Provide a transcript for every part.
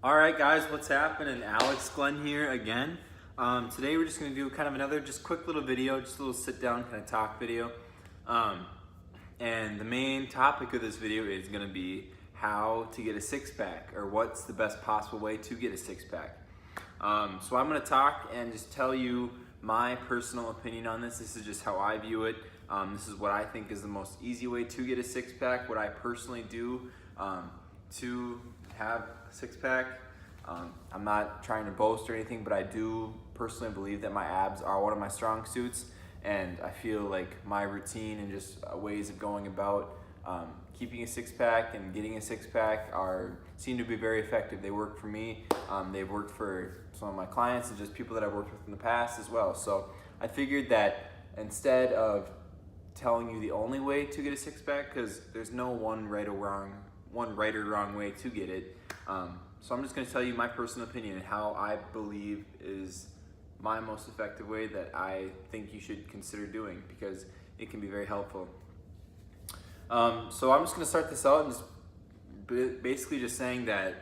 Alright guys, what's happening? Alex Glenn here again. Today we're just going to do kind of another just quick little video, just a little sit down kind of talk video. And the main topic of this video is going to be how to get a six-pack, or what's the best possible way to get a six-pack. So I'm going to talk and just tell you my personal opinion on this. This is just how I view it. This is what I think is the most easy way to get a six-pack, what I personally do to have a six-pack. I'm not trying to boast or anything, but I do personally believe that my abs are one of my strong suits, and I feel like my routine and just ways of going about keeping a six-pack and getting a six-pack seem to be very effective. They work for me. They've worked for some of my clients and just people that I've worked with in the past as well. So I figured that instead of telling you the only way to get a six-pack, because there's no one right or wrong way to get it. So I'm just going to tell you my personal opinion and how I believe is my most effective way that I think you should consider doing, because it can be very helpful. So I'm just going to start this out and just basically just saying that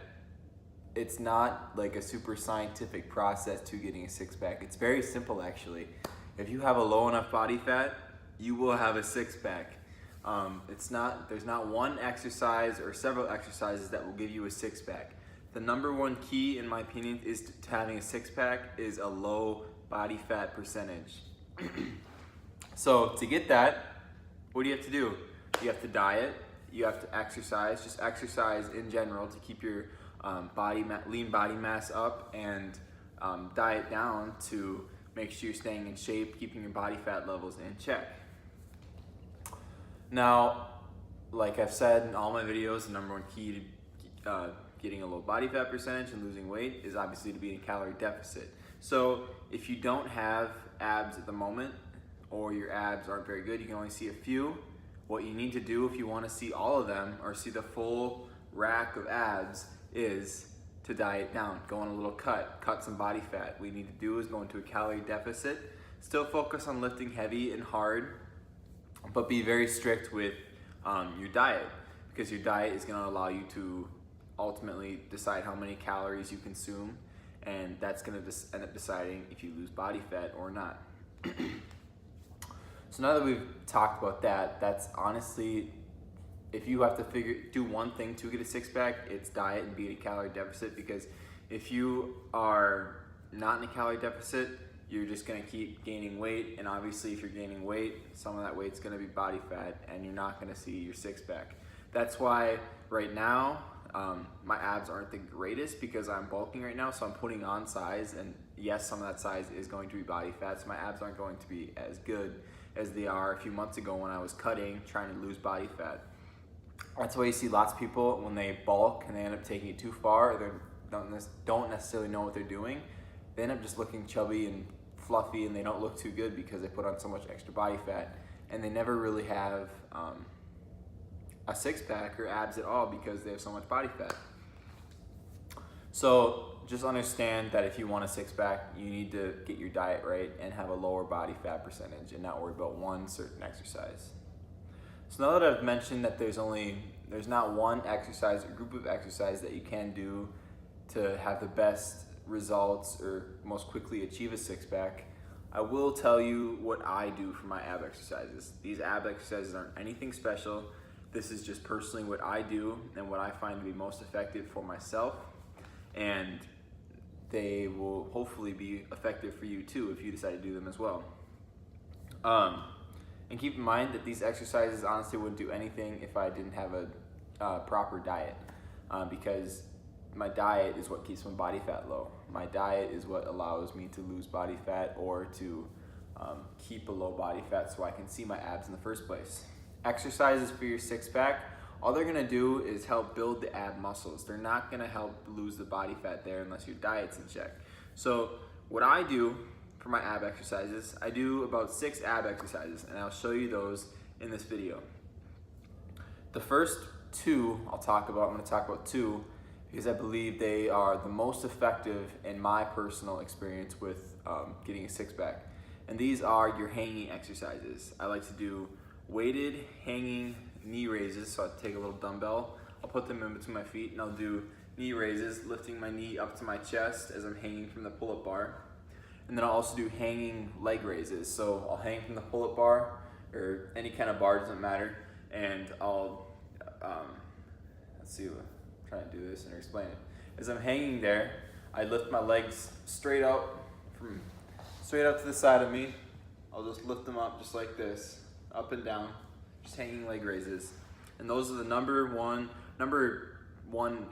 it's not like a super scientific process to getting a six-pack. It's very simple actually. If you have a low enough body fat, you will have a six-pack. There's not one exercise or several exercises that will give you a six-pack. The number one key, in my opinion, is to having a six-pack is a low body fat percentage. So to get that, what do you have to do? You have to diet, you have to exercise, just exercise in general to keep your lean body mass up, and diet down to make sure you're staying in shape, keeping your body fat levels in check. Now, like I've said in all my videos, the number one key to getting a low body fat percentage and losing weight is obviously to be in a calorie deficit. So if you don't have abs at the moment, or your abs aren't very good, you can only see a few, what you need to do if you want to see all of them or see the full rack of abs is to diet down, go on a little cut some body fat. What you need to do is go into a calorie deficit, still focus on lifting heavy and hard, but be very strict with your diet, because your diet is going to allow you to ultimately decide how many calories you consume, and that's going to end up deciding if you lose body fat or not. So now that we've talked about that, that's honestly, if you have to do one thing to get a six-pack, it's diet and be in a calorie deficit, because if you are not in a calorie deficit, you're just going to keep gaining weight, and obviously if you're gaining weight, some of that weight's going to be body fat, and you're not going to see your six-pack. That's why right now my abs aren't the greatest, because I'm bulking right now, so I'm putting on size, and yes, some of that size is going to be body fat, so my abs aren't going to be as good as they are a few months ago when I was cutting, trying to lose body fat. That's why you see lots of people, when they bulk and they end up taking it too far, or they don't necessarily know what they're doing, they end up just looking chubby and fluffy, and they don't look too good because they put on so much extra body fat, and they never really have a six-pack or abs at all because they have so much body fat. So just understand that if you want a six-pack, you need to get your diet right and have a lower body fat percentage and not worry about one certain exercise. So now that I've mentioned that there's not one exercise or group of exercise that you can do to have the best results or most quickly achieve a six-pack, I will tell you what I do for my ab exercises. These ab exercises aren't anything special. This is just personally what I do and what I find to be most effective for myself, and they will hopefully be effective for you too if you decide to do them as well. And keep in mind that these exercises honestly wouldn't do anything if I didn't have a proper diet, because my diet is what keeps my body fat low. My diet is what allows me to lose body fat or to keep a low body fat so I can see my abs in the first place. Exercises for your six-pack, all they're gonna do is help build the ab muscles. They're not gonna help lose the body fat there unless your diet's in check. So what I do for my ab exercises, I do about 6 ab exercises, and I'll show you those in this video. The first 2 I'm gonna talk about 2 because I believe they are the most effective in my personal experience with getting a six-pack. And these are your hanging exercises. I like to do weighted hanging knee raises. So I take a little dumbbell, I'll put them in between my feet, and I'll do knee raises, lifting my knee up to my chest as I'm hanging from the pull-up bar. And then I'll also do hanging leg raises. So I'll hang from the pull-up bar, or any kind of bar, doesn't matter, and I'll, let's see, I'm trying to do this and explain it. As I'm hanging there, I lift my legs straight out to the side of me. I'll just lift them up just like this, up and down, just hanging leg raises. And those are the number one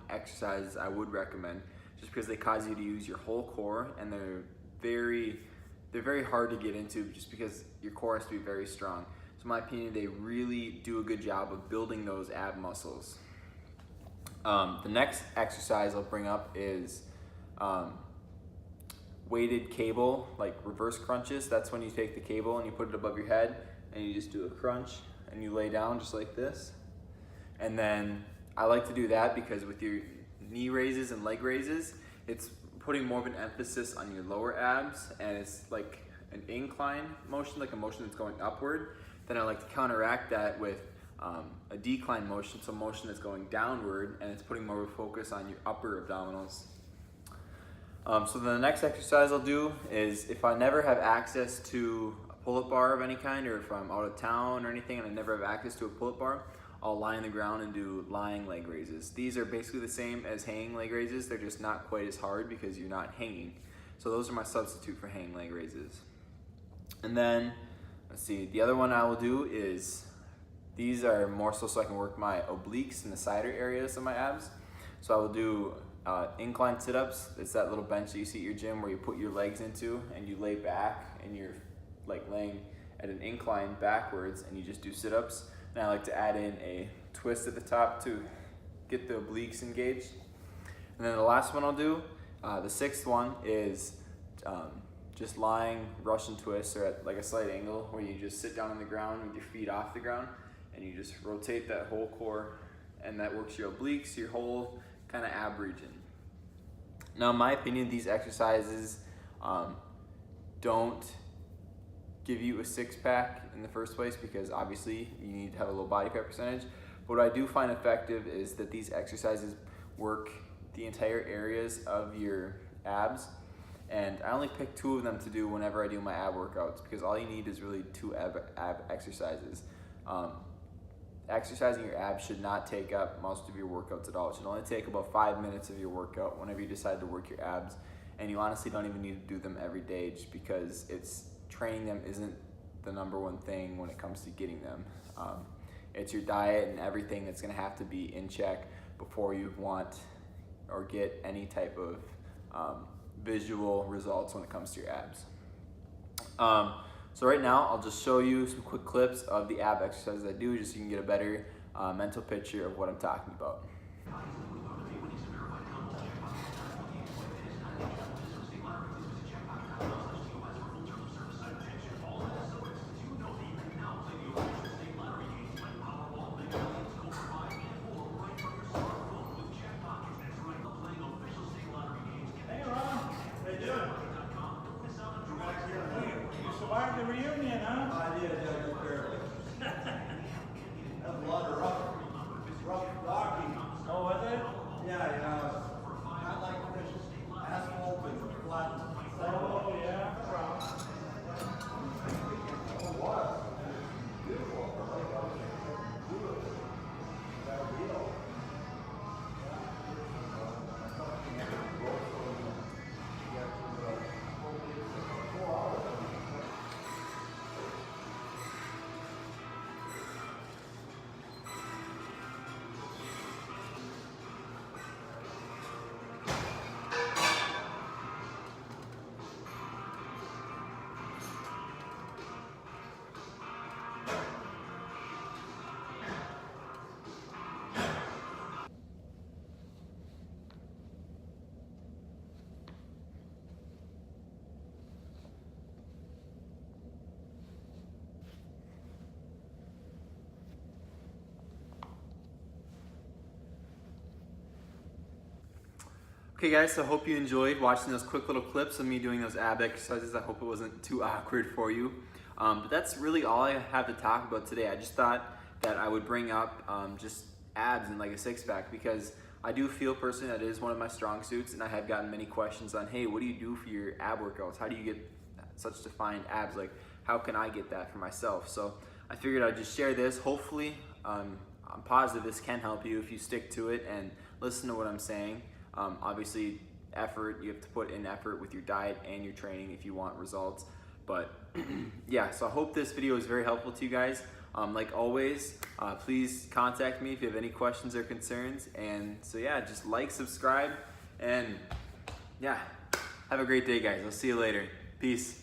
exercises I would recommend, just because they cause you to use your whole core, and they're very hard to get into just because your core has to be very strong. So in my opinion, they really do a good job of building those ab muscles. The next exercise I'll bring up is weighted cable, like reverse crunches. That's when you take the cable and you put it above your head and you just do a crunch and you lay down just like this. And then I like to do that because with your knee raises and leg raises, it's putting more of an emphasis on your lower abs, and it's like an incline motion, like a motion that's going upward. Then I like to counteract that with a decline motion, so motion that's going downward, and it's putting more of a focus on your upper abdominals. So then the next exercise I'll do is, if I never have access to a pull-up bar of any kind, or if I'm out of town or anything and I never have access to a pull-up bar, I'll lie on the ground and do lying leg raises. These are basically the same as hanging leg raises, they're just not quite as hard because you're not hanging. So those are my substitute for hanging leg raises. And then, let's see, the other one I will do is, these are more so I can work my obliques and the cider areas of my abs. So I will do incline sit-ups. It's that little bench that you see at your gym where you put your legs into and you lay back and you're like laying at an incline backwards and you just do sit-ups. And I like to add in a twist at the top to get the obliques engaged. And then the last one I'll do, the sixth one, is just lying Russian twists, or at like a slight angle where you just sit down on the ground with your feet off the ground and you just rotate that whole core, and that works your obliques, your whole kind of ab region. Now in my opinion, these exercises don't give you a six-pack in the first place, because obviously you need to have a low body fat percentage. But what I do find effective is that these exercises work the entire areas of your abs, and I only pick 2 of them to do whenever I do my ab workouts, because all you need is really 2 ab exercises. Exercising your abs should not take up most of your workouts at all. It should only take about 5 minutes of your workout whenever you decide to work your abs, and you honestly don't even need to do them every day, just because training them isn't the number one thing when it comes to getting them. It's your diet and everything that's going to have to be in check before you want or get any type of visual results when it comes to your abs. So right now I'll just show you some quick clips of the ab exercises I do, just so you can get a better mental picture of what I'm talking about. Survived the reunion, huh? I did, just barely. That's a lot of rough docking. Oh, was it? Yeah, not like this asphalt and flat. Oh, yeah. It was. Beautiful. That deal. Okay guys, so I hope you enjoyed watching those quick little clips of me doing those ab exercises. I hope it wasn't too awkward for you. But that's really all I have to talk about today. I just thought that I would bring up just abs and like a six-pack, because I do feel personally that it is one of my strong suits, and I have gotten many questions on, hey, what do you do for your ab workouts? How do you get such defined abs? Like, how can I get that for myself? So I figured I'd just share this. Hopefully, I'm positive this can help you if you stick to it and listen to what I'm saying. Obviously, effort, you have to put in effort with your diet and your training if you want results. But yeah, so I hope this video is very helpful to you guys. Like always, please contact me if you have any questions or concerns. And so yeah, just like, subscribe, and yeah, have a great day, guys. I'll see you later. Peace.